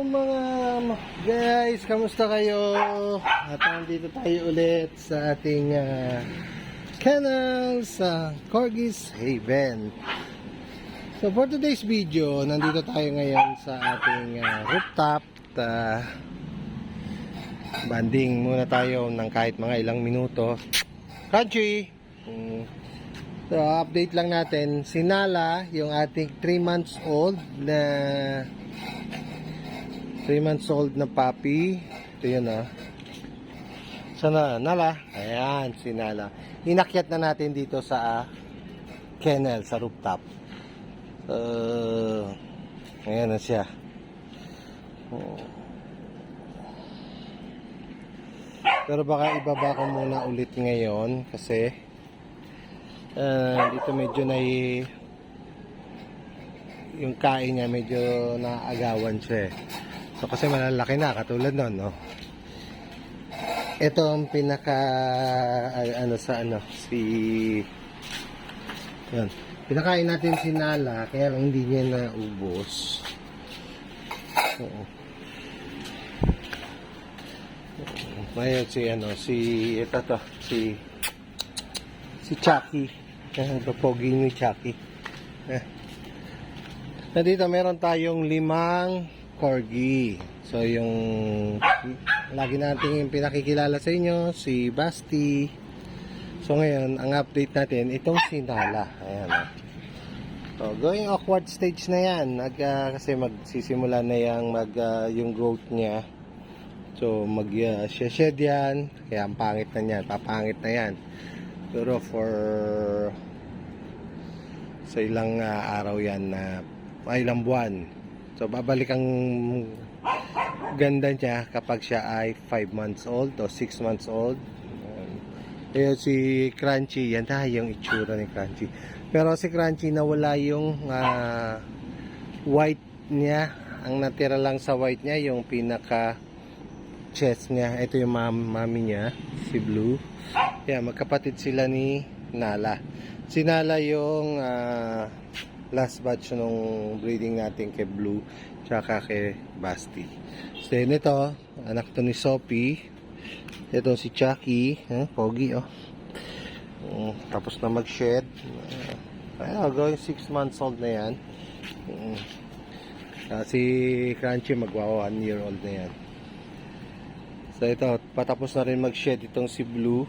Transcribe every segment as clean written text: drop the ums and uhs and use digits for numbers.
mga guys, kamusta kayo? At nandito tayo ulit sa ating kennel sa Corgis Haven. So for today's video, nandito tayo ngayon sa ating rooftop. Banding muna tayo ng kahit mga ilang minuto. Crunchy! So update lang natin, si Nala, yung ating 3 months old na puppy. Ito yun Sana Nala? Ayan, si Nala. Inakyat na natin dito sa kennel, sa rooftop. Ayan na siya. Pero baka ibaba ko muna ulit ngayon kasi dito medyo yung kain niya medyo naagawan siya So kasi malalaki na katulad nun, no? Ito ang pinaka yan. Pinakain natin si Nala kaya lang hindi niya naubos. Ngayon si Chucky. Ang pogi ni Chucky. Dito meron tayong 5 corgi. So yung lagi nating pinakikilala sa inyo, si Basti. So ngayon, ang update natin, itong si Nala. Ayan. So going awkward stage na yan. Kasi magsisimula na yung growth niya. So mag-shed yan. Kaya ang pangit na yan. Papangit na yan. Pero sa ilang araw yan ilang buwan. So babalik ang ganda niya kapag siya ay 5 months old o 6 months old. Ayan si Crunchy, yan yung itsura ni Crunchy. Pero si Crunchy nawala yung white niya. Ang natira lang sa white niya yung pinaka chest niya. Ito yung mami niya, si Blue. Yan, magkapatid sila ni Nala. Si Nala yung last batch nung breeding natin kay Blue tsaka kay Basti. So yun ito, anak to ni Sophie. Ito si Chucky, pogi tapos na mag-shed. Going 6 months old na yan. Si Crunchy magwa 1 year old na yan. So ito, patapos na rin mag-shed itong si Blue.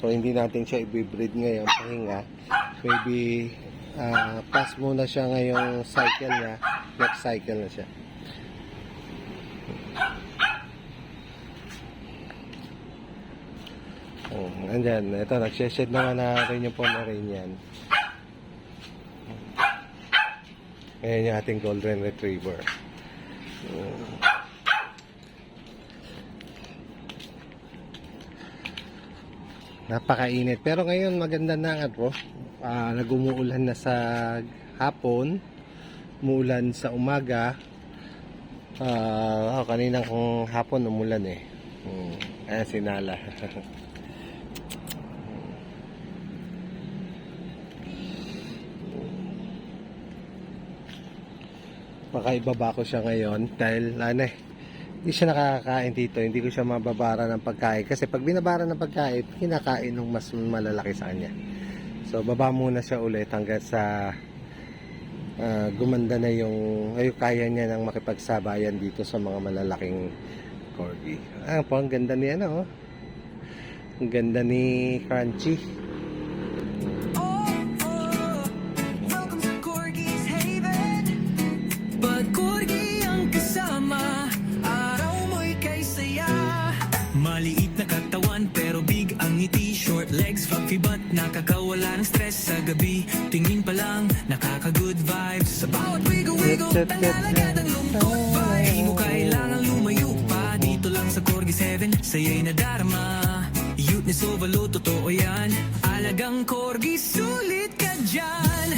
So hindi natin siya i-breed ngayon, pahinga. Maybe pass muna siya ngayong cycle niya. Next cycle na siya. Andyan, ito, nagseshed naman na rin yung Pomeranian. Ayan yung ating Golden Retriever. Napakainit. Pero ngayon maganda na nag-umuulan na sa hapon. Umuulan sa umaga. Kaninang hapon umulan Ayan si Nala. Baka ibaba ko siya ngayon dahil hindi siya nakakakain dito, hindi ko siya mababara ng pagkain kasi pag binabara ng pagkain, kinakain ng mas malalaki sa kanya. So baba muna siya ulit hanggang sa gumanda na kaya niya nang makipagsabayan dito sa mga malalaking corgi. Ang ganda ni ang ganda ni Crunchy. Maliit na katawan pero big ang ngiti. Short legs, fluffy butt, nakakawala ng stress sa gabi. Tingin pa lang, nakaka-good vibes. Sa bawat wiggle-wiggle, panlalagad ang lumpot. Di mo kailangan lumayo pa. Dito lang sa Corgis Heaven, saya'y nadarama. Cuteness overload, totoo yan. Alagang Corgi, sulit ka dyan.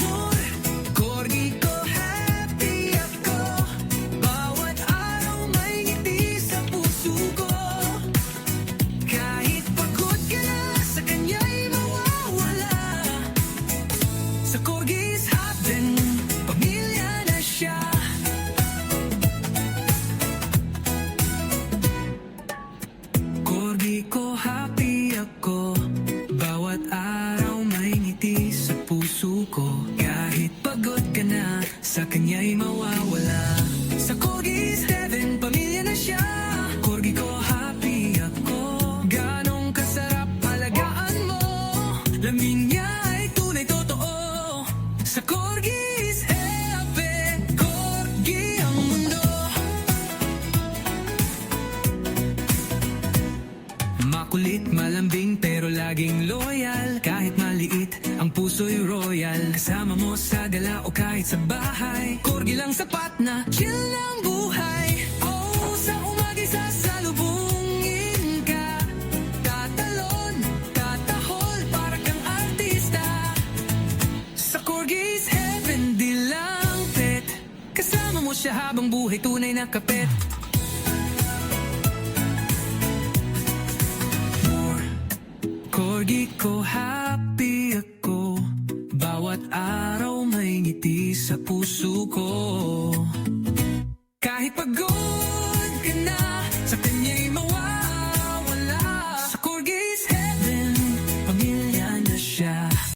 Corgi ko, happy ako. Bawat araw may ngiti sa puso ko. Kahit pagod ka na, sa kanya'y mawawala. Sa Corgis Haven, pamilya na siya. niya'y mawawala. Sa Corgi's heaven, pamilya na siya. Corgi ko, happy ako. Ganong kasarap alagaan mo. Lamig niya ay tunay totoo. Sa Corgi's heaven, Corgi ang mundo. Makulit, malambing, pero laging loyal. Kahit maliit, ang puso'y royal. Kasama mo sa gala o kahit sa bahay. Corgi lang sapat na chill ng buhay. Oh, sa umagay sasalubungin ka. Tatalon, tatahol, para kang artista. Sa Corgi's heaven, di lang pet. Kasama mo siya habang buhay, tunay na kapet. Corgi ko, happy ako. Bawat araw may ngiti sa puso ko. Kahit pagod ka na,